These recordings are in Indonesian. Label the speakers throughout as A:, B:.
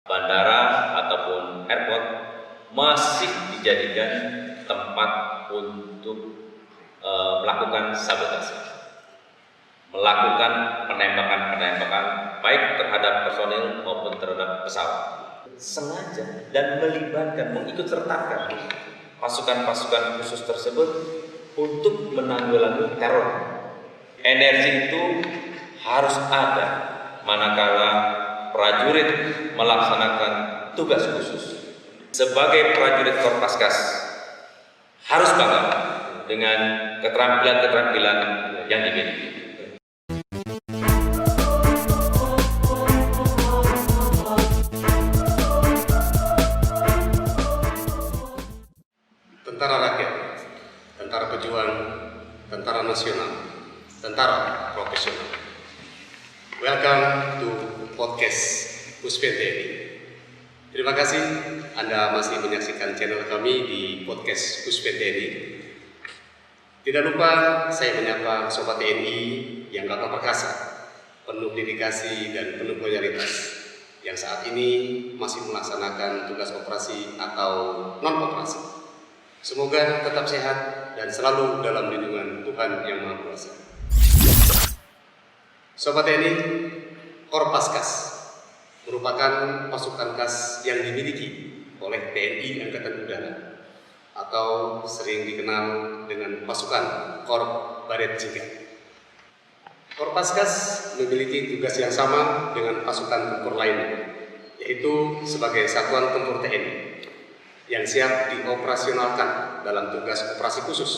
A: bandara ataupun airport masih dijadikan tempat untuk melakukan sabotase, melakukan penembakan baik terhadap personil maupun terhadap pesawat, sengaja dan melibatkan, mengikut sertakan pasukan-pasukan khusus tersebut untuk menanggulangi teror. Energi itu harus ada manakala prajurit melaksanakan tugas khusus. Sebagai prajurit Korpaskas harus bangga dengan keterampilan-keterampilan yang dimiliki.
B: Tentara rakyat, tentara pejuang, tentara nasional, tentara profesional. Welcome to podcast Puspen TNI. Terima kasih Anda masih menyaksikan channel kami di podcast Puspen TNI. Tidak lupa saya menyapa Sobat TNI yang gagah perkasa, penuh dedikasi dan penuh loyalitas, yang saat ini masih melaksanakan tugas operasi atau non-operasi. Semoga tetap sehat dan selalu dalam lindungan Tuhan Yang Maha Kuasa. Sobat TNI, Korpaskas merupakan pasukan khas yang dimiliki oleh TNI Angkatan Udara atau sering dikenal dengan pasukan Korp Baret Jingga. Korpaskas memiliki tugas yang sama dengan pasukan tempur lainnya, yaitu sebagai satuan tempur TNI yang siap dioperasionalkan dalam tugas operasi khusus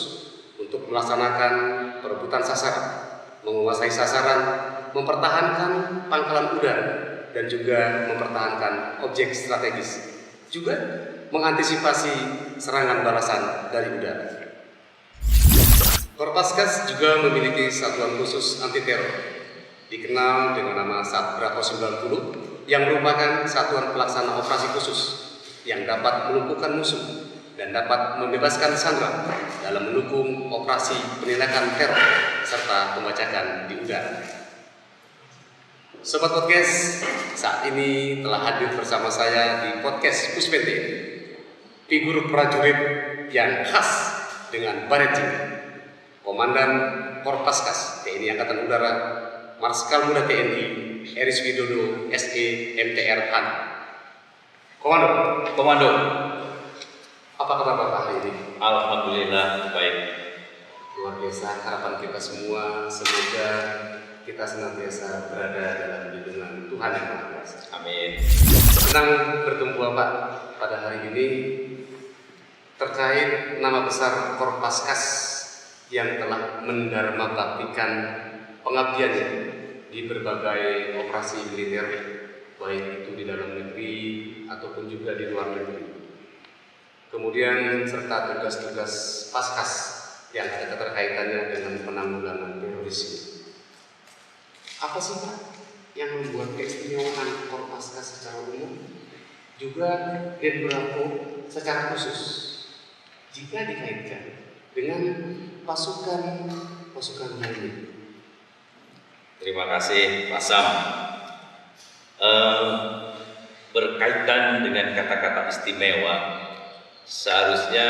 B: untuk melaksanakan perebutan sasaran, menguasai sasaran, mempertahankan pangkalan udara, dan juga mempertahankan objek strategis, juga mengantisipasi serangan balasan dari udara. Korpaskas juga memiliki satuan khusus anti teror, dikenal dengan nama Sat Bravo 90, yang merupakan satuan pelaksana operasi khusus yang dapat melumpuhkan musuh dan dapat membebaskan sandera dalam mendukung operasi penindakan teror serta pembajakan di udara. Sobat Podcast, saat ini telah hadir bersama saya di podcast Puspen TNI, figur prajurit yang khas dengan Baret Jingga, Komandan Korpaskas TNI Angkatan Udara, Marskal Muda TNI Eris Widodo SE MTR Han. Komando, apa kabar Bapak hari ini?
A: Alhamdulillah baik.
B: Luar biasa, harapan kita semua semoga kita senantiasa berada dalam lindungan Tuhan Yang Maha Kuasa.
A: Amin.
B: Senang bertemu Bapak pada hari ini terkait nama besar Korpaskas yang telah mendarmabaktikan pengabdiannya di berbagai operasi militer, baik itu di dalam negeri ataupun juga di luar negeri. Kemudian serta tugas-tugas Paskas yang ada keterkaitannya dengan penanggulangan terorisme. Apa sih Pak yang membuat keistimewaan Korpaskas secara umum, juga Den Bravo secara khusus, jika dikaitkan dengan pasukan lainnya?
A: Terima kasih Pak Sam. Berkaitan dengan kata-kata istimewa, seharusnya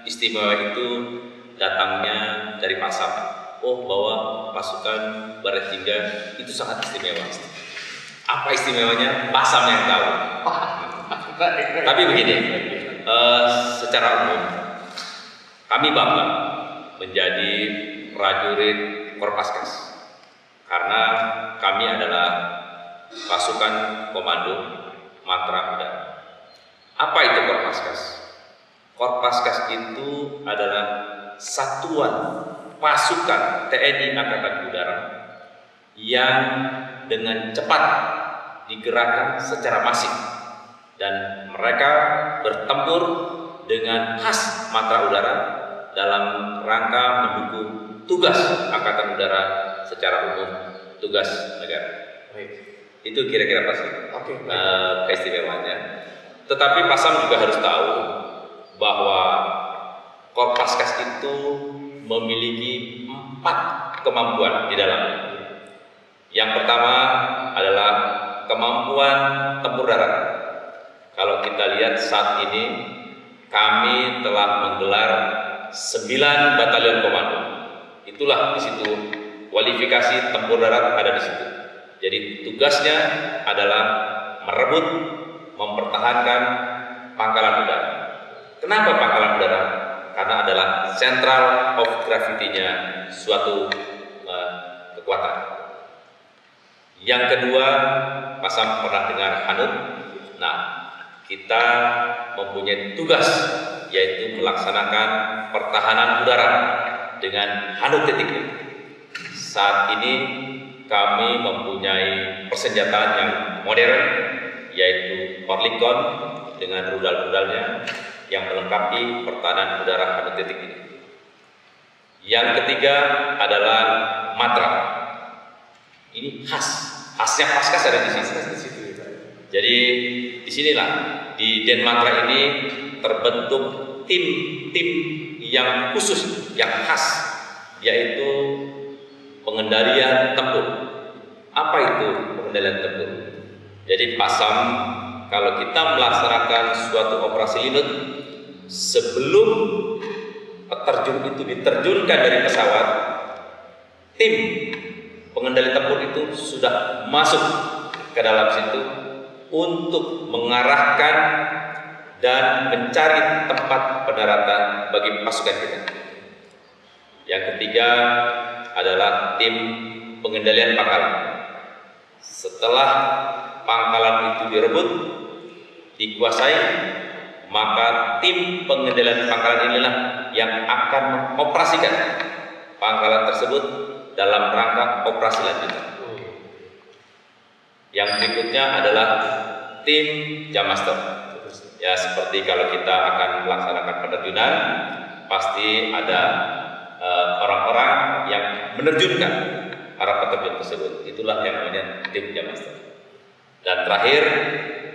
A: istimewa itu datangnya dari Pak Sam. Oh, bahwa pasukan Baret Jingga itu sangat istimewa. Apa istimewanya? Pak Sam yang tahu. Tapi begini, secara umum kami bangga menjadi prajurit Korpaskas karena kami adalah pasukan komando Matra Udara. Apa itu Korpaskas? Korpaskas itu adalah satuan pasukan TNI Angkatan Udara yang dengan cepat digerakkan secara masif dan mereka bertempur dengan khas Matra Udara dalam rangka mendukung tugas Angkatan Udara secara umum, tugas negara.
B: Baik.
A: Itu kira-kira pasti keistimewaannya. Tetapi Pak Sam juga harus tahu bahwa Korpaskas itu memiliki 4 kemampuan di dalamnya. Yang pertama adalah kemampuan tempur darat. kalau kita lihat saat ini kami telah menggelar 9 batalion komando. Itulah di situ kualifikasi tempur darat ada di situ. Jadi tugasnya adalah merebut, mempertahankan pangkalan udara. Kenapa pangkalan udara? Karena adalah central of gravity-nya suatu kekuatan. Yang kedua, Pasam pernah dengar Hanut. Nah, kita mempunyai tugas yaitu melaksanakan pertahanan udara dengan Hanut titiknya. Saat ini kami mempunyai persenjataan yang modern yaitu Oerlikon dengan rudal-rudalnya yang melengkapi pertahanan udara Hanut titik ini. Yang ketiga adalah Matra. Ini khasnya Paskas ada di sini. Jadi disinilah di Denmatra ini terbentuk tim yang khusus, yang khas, yaitu pengendalian tempur. Apa itu pengendalian tempur? Jadi Pasam kalau kita melaksanakan suatu operasi linut, sebelum peterjun itu diterjunkan dari pesawat, tim pengendali tempur itu sudah masuk ke dalam situ untuk mengarahkan dan mencari tempat pendaratan bagi pasukan kita. Yang ketiga adalah tim pengendalian pangkalan. Setelah pangkalan itu direbut, dikuasai, maka tim pengendalian pangkalan inilah yang akan mengoperasikan pangkalan tersebut dalam rangka operasi lanjutan. Yang berikutnya adalah tim Jammaster. Ya, seperti kalau kita akan melaksanakan penerjunan, pasti ada orang-orang yang menerjunkan para peterjun tersebut. Itulah yang namanya tim Jammaster. Dan terakhir,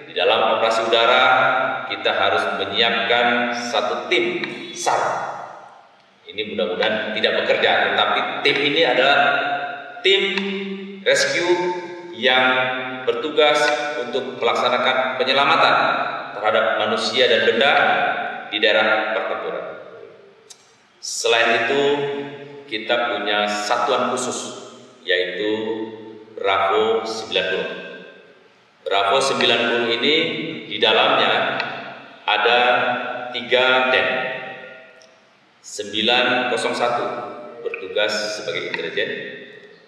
A: di dalam operasi udara kita harus menyiapkan satu tim SAR. Ini mudah-mudahan tidak bekerja, tetapi tim ini adalah tim rescue yang bertugas untuk melaksanakan penyelamatan terhadap manusia dan benda di daerah pertempuran. Selain itu, kita punya satuan khusus, yaitu Bravo 90. Bravo 90 ini di dalamnya ada 3 den. 901 bertugas sebagai intelijen,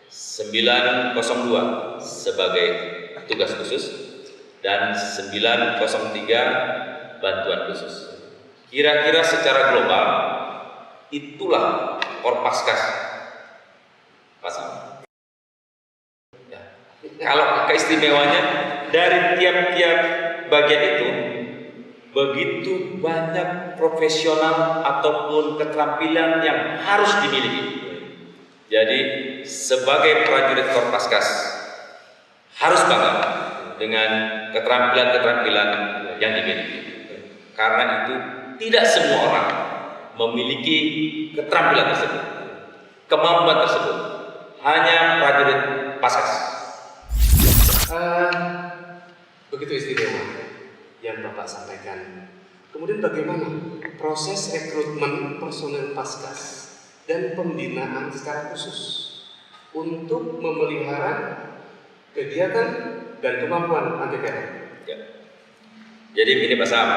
A: 902 sebagai tugas khusus, dan 903 bantuan khusus. Kira-kira secara global itulah Korpaskas Pasam. Ya. Kalau keistimewaannya dari tiap-tiap bagian itu begitu banyak profesional ataupun keterampilan yang harus dimiliki. Jadi sebagai prajurit Korpaskas harus bangga dengan keterampilan-keterampilan yang dimiliki. Karena itu tidak semua orang memiliki keterampilan tersebut, kemampuan tersebut. Hanya prajurit Paskas.
B: Begitu istimewa yang Bapak sampaikan. Kemudian bagaimana proses rekrutmen personel Paskas dan pembinaan secara khusus untuk memelihara kegiatan dan kemampuan anti teror?
A: Ya. Jadi ini Pak Sam,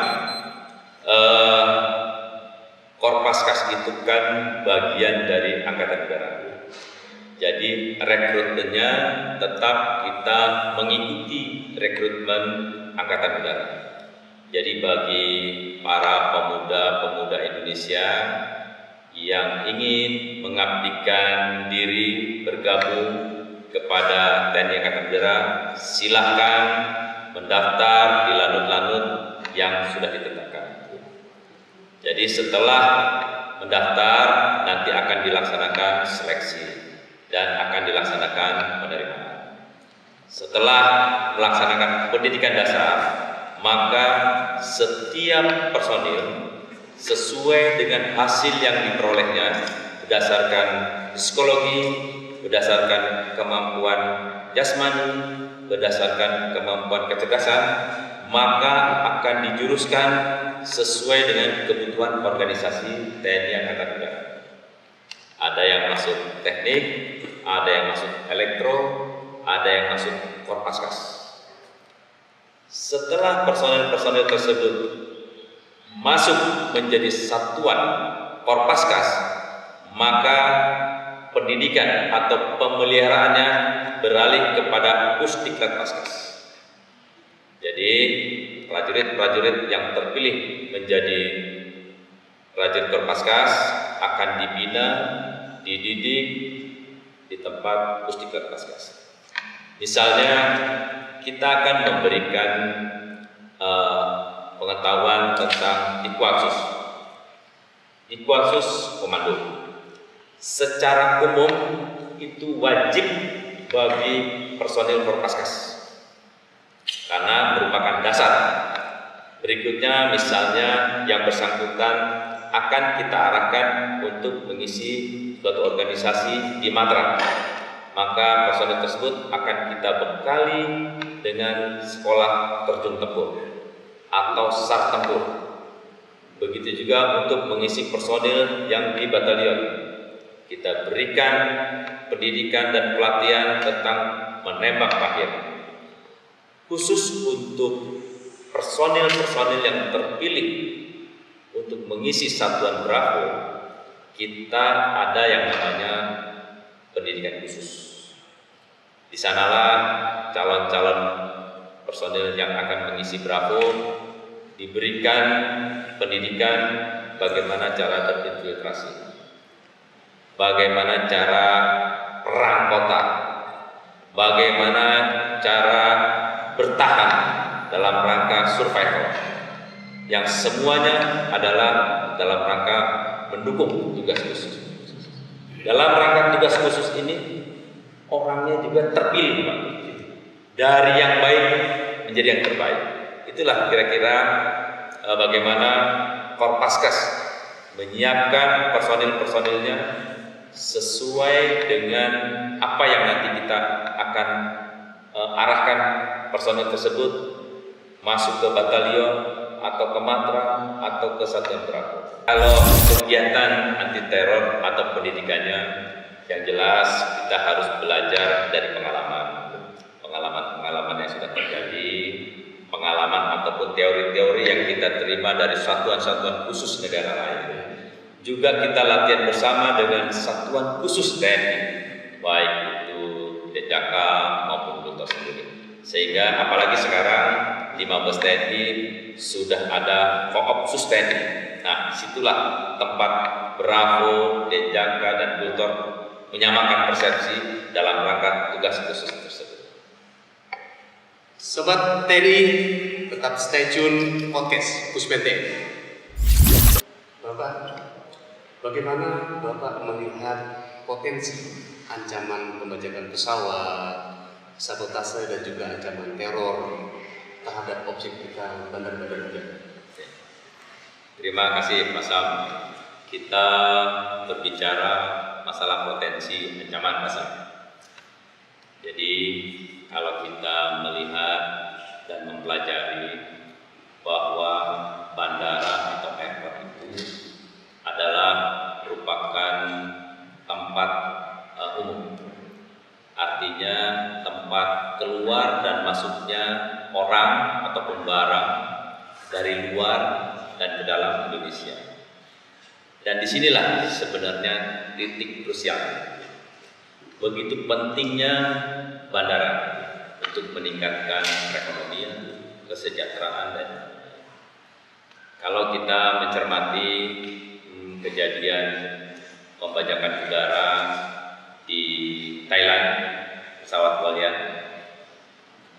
A: Korpaskas itu kan bagian dari Angkatan Udara. Jadi rekrutmennya tetap kita mengikuti rekrutmen Angkatan Udara. Jadi bagi para pemuda-pemuda Indonesia yang ingin mengabdikan diri bergabung kepada TNI Angkatan Udara, silahkan mendaftar di lanut-lanut yang sudah ditetapkan. Jadi setelah mendaftar nanti akan dilaksanakan seleksi dan akan dilaksanakan penerimaan. Setelah melaksanakan pendidikan dasar, maka setiap personil sesuai dengan hasil yang diperolehnya berdasarkan psikologi, berdasarkan kemampuan jasmani, berdasarkan kemampuan kecerdasan, maka akan dijuruskan sesuai dengan kebutuhan organisasi TNI Angkatan Udara. Ada yang masuk teknik, ada yang masuk elektro, ada yang masuk Korpaskas. Setelah personel-personel tersebut masuk menjadi satuan Korpaskas, maka pendidikan atau pemeliharaannya beralih kepada Pusdiklat Paskas. Jadi prajurit-prajurit yang terpilih menjadi prajurit Korpaskas akan dibina, dididik di tempat Pusdiklat Paskas. Misalnya kita akan memberikan pengetahuan tentang Ikwaksus. Ikwaksus komando. Secara umum itu wajib bagi personil Korpaskas karena merupakan dasar. Berikutnya misalnya yang bersangkutan akan kita arahkan untuk mengisi suatu organisasi di Matra, maka personil tersebut akan kita bekali dengan sekolah terjun tempur atau SAR tempur. Begitu juga untuk mengisi personil yang di batalion, kita berikan pendidikan dan pelatihan tentang menembak mahir. Khusus untuk personil-personil yang terpilih untuk mengisi satuan Bravo, kita ada yang namanya pendidikan khusus. Di sanalah calon-calon personil yang akan mengisi Bravo diberikan pendidikan bagaimana cara terinfiltrasi, bagaimana cara perang kota, bagaimana cara bertahan dalam rangka survival, yang semuanya adalah dalam rangka mendukung tugas khusus. Dalam rangka tugas khusus ini orangnya juga terpilih, Pak, dari yang baik menjadi yang terbaik. Itulah kira-kira bagaimana Korpaskas menyiapkan personil-personilnya sesuai dengan apa yang nanti kita akan arahkan personil tersebut masuk ke batalion atau ke Matra atau ke Satuan Bravo. Kalau kegiatan anti teror atau pendidikannya, yang jelas kita harus belajar dari pengalaman yang sudah terjadi, pengalaman ataupun teori-teori yang kita terima dari satuan-satuan khusus negara lain. Juga kita latihan bersama dengan satuan khusus TNI, baik itu Denjaka maupun Bluto sendiri. Sehingga apalagi sekarang di Mabes TNI sudah ada Koopsus TNI. Nah, disitulah tempat Bravo, Denjaka dan Bluto menyamakan persepsi dalam rangka tugas khusus tersebut.
B: Sobat TNI, tetap stay tune podcast Puspen TNI. Bapak, bagaimana Bapak melihat potensi ancaman pembajakan pesawat, sabotase dan juga ancaman teror terhadap objek kita bandar-bandar negara?
A: Terima kasih Pak Sam. Kita berbicara masalah potensi ancaman Pak Sam. Jadi kalau kita melihat dan mempelajari bahwa bandara atau airport itu adalah merupakan tempat umum, artinya tempat keluar dan masuknya orang ataupun barang dari luar dan ke dalam Indonesia. Dan disinilah sebenarnya titik krusial. Begitu pentingnya bandara untuk meningkatkan perekonomian, kesejahteraan dan kalau kita mencermati kejadian pembajakan udara di Thailand, pesawat Hualien,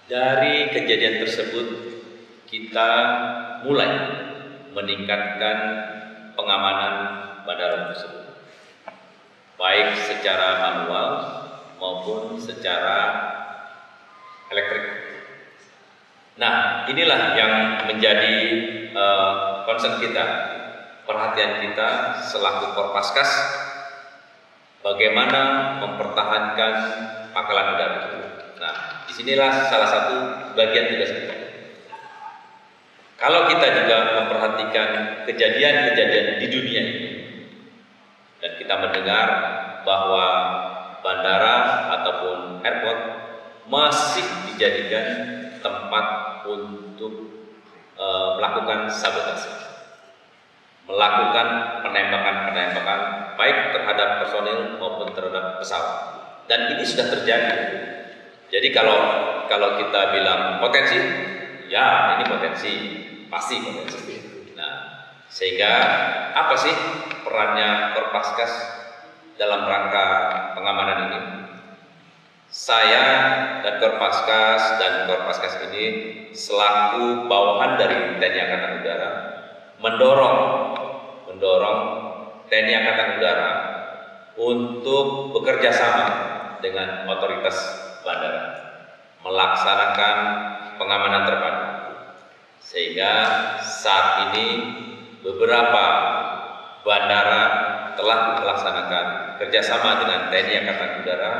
A: dari kejadian tersebut kita mulai meningkatkan pengamanan bandara tersebut, baik secara manual maupun secara elektrik. Nah, inilah yang menjadi concern kita, perhatian kita selaku Korpaskas, bagaimana mempertahankan pangkalan udara. Nah, disinilah salah satu bagian tugas kita. Kalau kita juga memperhatikan kejadian-kejadian di dunia ini, dan kita mendengar bahwa bandara ataupun airport masih dijadikan tempat untuk melakukan sabotase, melakukan penembakan-penembakan baik terhadap personil maupun terhadap pesawat. Dan ini sudah terjadi. Jadi kalau kita bilang potensi, ya ini potensi, pasti potensi. Nah, sehingga apa sih perannya Korpaskas dalam rangka pengamanan ini? Saya dan Korpaskas ini selaku bawahan dari TNI Angkatan Udara mendorong TNI Angkatan Udara untuk bekerja sama dengan otoritas bandara melaksanakan pengamanan terpadu, sehingga saat ini beberapa bandara telah melaksanakan kerjasama dengan TNI Angkatan Udara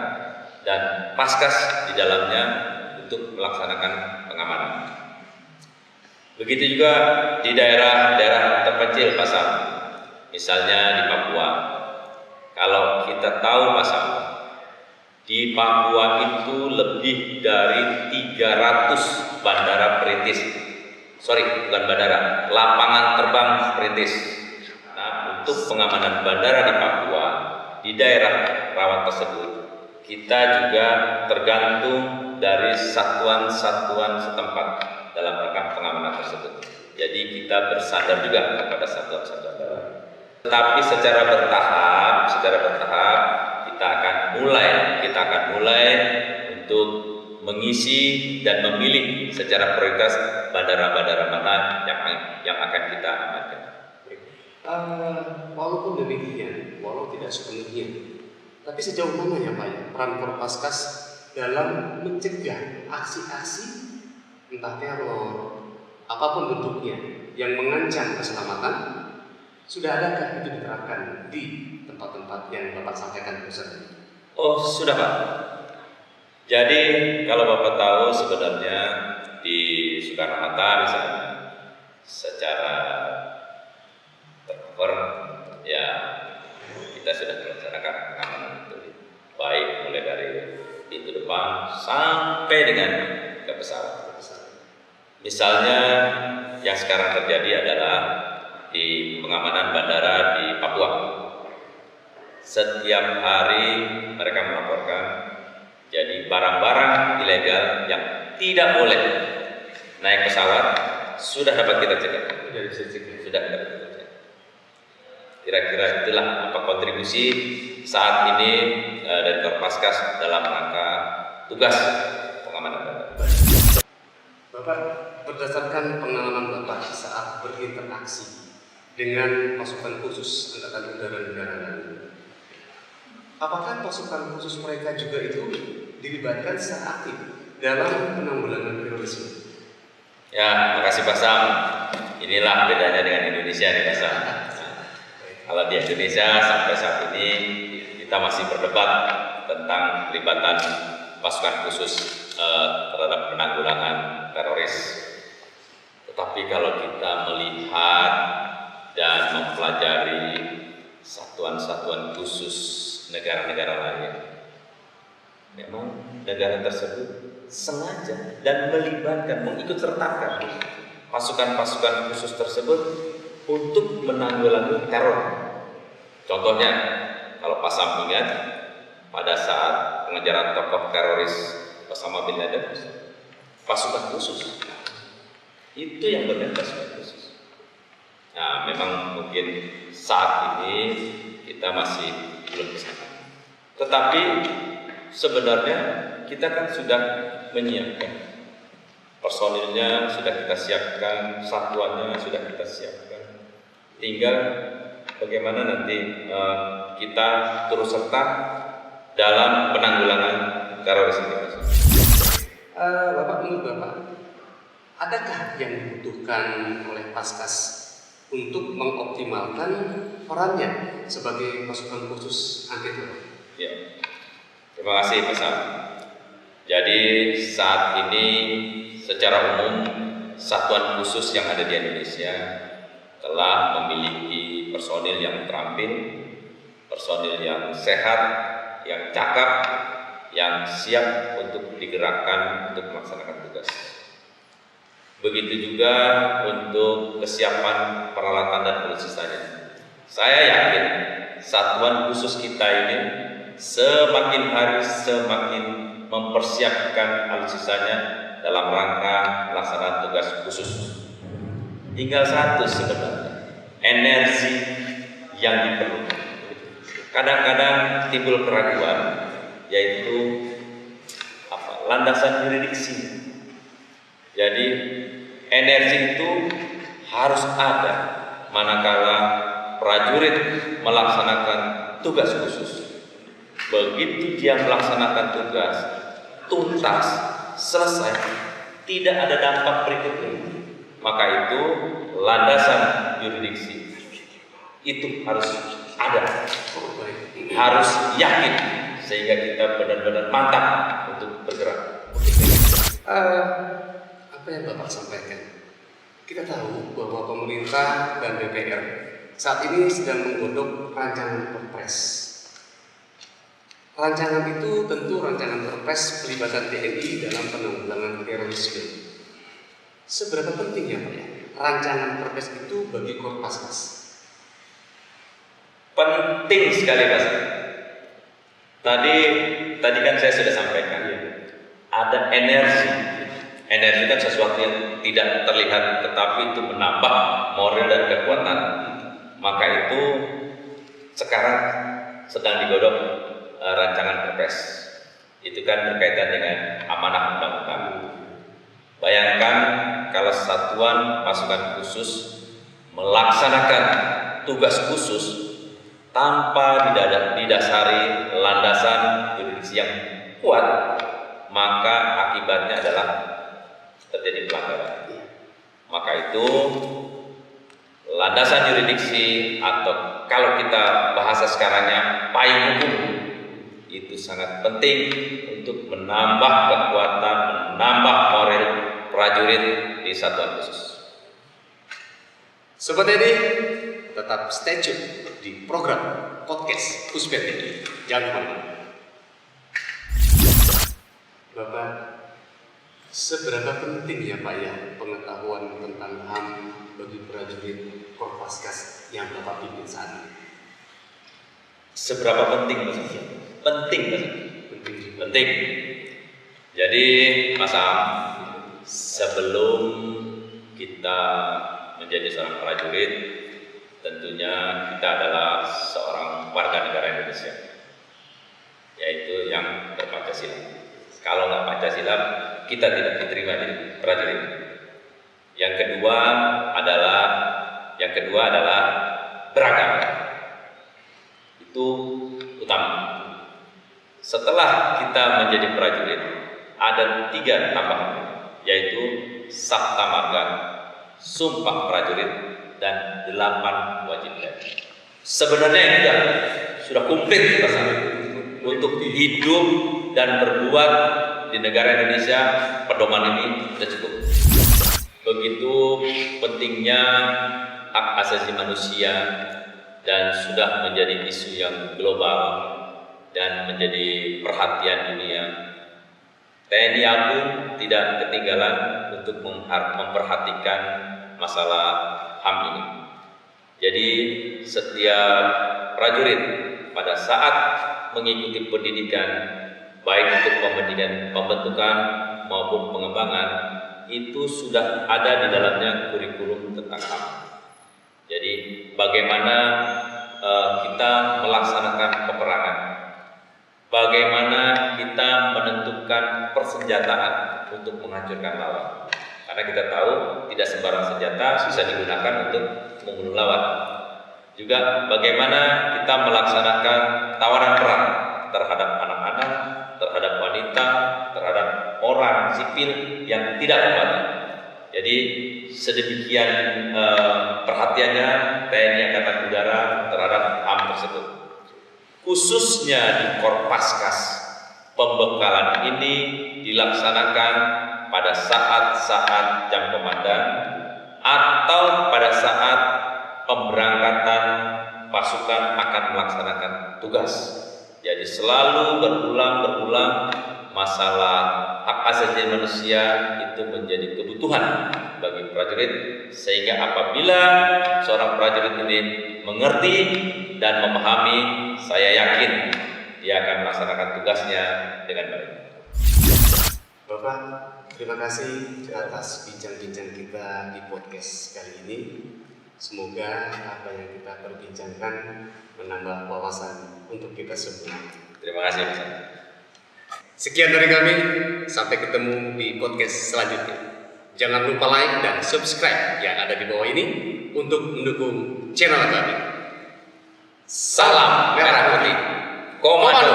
A: dan Paskas di dalamnya untuk melaksanakan pengamanan. Begitu juga di daerah-daerah terpencil Pak Sam, misalnya di Papua. Kalau kita tahu Pak Sam, di Papua itu lebih dari 300 bandara perintis. Bukan bandara, lapangan terbang perintis. Nah, untuk pengamanan bandara di Papua, di daerah rawan tersebut, kita juga tergantung dari satuan-satuan setempat dalam rangka pengamanan tersebut. Jadi kita bersandar juga kepada satuan-satuan daerah. Tetapi secara bertahap kita akan mulai untuk mengisi dan memilih secara prioritas bandara-bandara mana yang akan kita amankan.
B: Walaupun demikian, walau tidak sepenuhnya, tapi sejauh mana ya Pak ya peran Korpaskas dalam mencegah aksi-aksi entah teror apapun bentuknya yang mengancam keselamatan? Sudah adakah itu diterapkan di tempat-tempat yang Bapak sampaikan barusan?
A: Oh, sudah Pak. Jadi kalau Bapak tahu sebenarnya di Soekarno-Hatta misalnya secara tercover ya kita sudah melaksanakan pengamanan itu, baik mulai dari pintu depan sampai dengan ke pesawat. Misalnya yang sekarang terjadi adalah di pengamanan bandara di Papua. Setiap hari mereka melaporkan jadi barang-barang ilegal yang tidak boleh naik pesawat sudah dapat kita cegah. Sudah dapat kita cegah. Kira-kira itulah apa kontribusi saat ini dari Korpaskas dalam rangka tugas pengamanan bandara.
B: Bapak, berdasarkan pengalaman Bapak saat berinteraksi dengan pasukan khusus Angkatan Udara negara lain, apakah pasukan khusus mereka juga itu dilibatkan secara aktif dalam penanggulangan terorisme?
A: Ya, makasih Pak Sam. Inilah bedanya dengan Indonesia nih Pak Sam. Kalau di Indonesia sampai saat ini kita masih berdebat tentang pelibatan pasukan khusus terhadap penanggulangan teroris. Tetapi kalau kita melihat dan mempelajari satuan-satuan khusus negara-negara lain, memang negara tersebut sengaja dan mengikut-sertakan pasukan-pasukan khusus tersebut untuk menanggulangi teror. Contohnya, kalau Pak Sam ingat, pada saat pengejaran tokoh teroris Osama bin Laden, pasukan khusus itu yang bermain pasukan khusus. Nah, memang mungkin saat ini kita masih belum ke sana. Tetapi sebenarnya kita kan sudah menyiapkan personilnya, sudah kita siapkan, satuannya sudah kita siapkan. Tinggal bagaimana nanti kita turut serta dalam penanggulangan teroris ini.
B: Bapak, menurut Bapak, adakah yang dibutuhkan oleh Paskas untuk mengoptimalkan perannya sebagai pasukan khusus anti teror?
A: Ya, terima kasih Pak Sam. Jadi saat ini secara umum satuan khusus yang ada di Indonesia telah memiliki personil yang terampil, personil yang sehat, yang cakap, yang siap untuk digerakkan untuk melaksanakan tugas. Begitu juga untuk kesiapan peralatan dan alutsistanya. Saya yakin satuan khusus kita ini semakin hari semakin mempersiapkan alutsistanya dalam rangka pelaksanaan tugas khusus. Tinggal satu sebenarnya, energi yang diperlukan. Kadang-kadang timbul keraguan, yaitu landasan yuridiksi. Jadi energi itu harus ada manakala prajurit melaksanakan tugas khusus. Begitu dia melaksanakan tugas tuntas, selesai, tidak ada dampak berikutnya, maka itu landasan yuridiksi itu harus ada, harus yakin, sehingga kita benar-benar mantap untuk bergerak.
B: Apa yang Bapak sampaikan? Kita tahu bahwa pemerintah dan DPR saat ini sedang menggodok rancangan Perpres. Rancangan itu tentu rancangan Perpres pelibatan TNI dalam penanggulangan terorisme. Seberapa penting ya Pak ya rancangan Perpres itu bagi Korpaskas?
A: Penting sekali Mas. Tadi kan saya sudah sampaikan ya. Ada energi. Energi kan sesuatu yang tidak terlihat, tetapi itu menambah moral dan kekuatan. Maka itu sekarang sedang digodok rancangan Perpres. Itu kan berkaitan dengan amanah undang-undang. Bayangkan kalau satuan pasukan khusus melaksanakan tugas khusus tanpa didasari landasan yuridiksi yang kuat, maka akibatnya adalah terjadi pelanggaran. Maka itu landasan yuridiksi, atau kalau kita bahasa sekarangnya payung hukum, itu sangat penting untuk menambah kekuatan, menambah moral prajurit di satuan khusus.
B: Sobat ini tetap stay tune di program podcast Puspen ini. Jangan kemana-mana. Bapak, seberapa penting ya Pak ya pengetahuan tentang HAM bagi prajurit Korpaskas yang Bapak pimpin saat ini?
A: Seberapa penting Mas? Penting Mas. Penting. Jadi Mas Am, sebelum kita menjadi seorang prajurit, tentunya kita adalah seorang warga negara Indonesia, yaitu yang berpancasila. Kalau nggak Pancasila, kita tidak diterima jadi prajurit. Yang kedua adalah beragama. Itu utama. Setelah kita menjadi prajurit, ada 3 tambahan, yaitu sabta marga, sumpah prajurit, dan 8 wajib pajak. Sebenarnya ini sudah komplit rasanya untuk hidup dan berbuat di negara Indonesia. Pedoman ini sudah cukup. Begitu pentingnya hak asasi manusia dan sudah menjadi isu yang global dan menjadi perhatian dunia. TNI AU tidak ketinggalan untuk memperhatikan masalah HAM ini. Jadi setiap prajurit pada saat mengikuti pendidikan, baik untuk pembentukan maupun pengembangan, itu sudah ada di dalamnya kurikulum tentang HAM. Jadi bagaimana kita melaksanakan peperangan, bagaimana kita menentukan persenjataan untuk menghancurkan lawan. Karena kita tahu tidak sembarang senjata bisa digunakan untuk membunuh lawan. Juga bagaimana kita melaksanakan tawanan perang terhadap anak-anak, terhadap wanita, terhadap orang sipil yang tidak berpatah. Jadi sedemikian perhatiannya TNI Angkatan Udara terhadap HAM tersebut. Khususnya di Korpaskas, pembekalan ini dilaksanakan pada saat-saat jam komandan atau pada saat pemberangkatan pasukan akan melaksanakan tugas. Jadi selalu berulang masalah hak asasi manusia itu menjadi kebutuhan bagi prajurit, sehingga apabila seorang prajurit ini mengerti dan memahami, saya yakin dia akan melaksanakan tugasnya dengan baik.
B: Bapak, terima kasih atas bincang-bincang kita di podcast kali ini. Semoga apa yang kita perbincangkan menambah wawasan untuk kita semua.
A: Terima kasih.
B: Sekian dari kami, sampai ketemu di podcast selanjutnya. Jangan lupa like dan subscribe yang ada di bawah ini untuk mendukung channel kami.
A: Salam Merah Putih Komando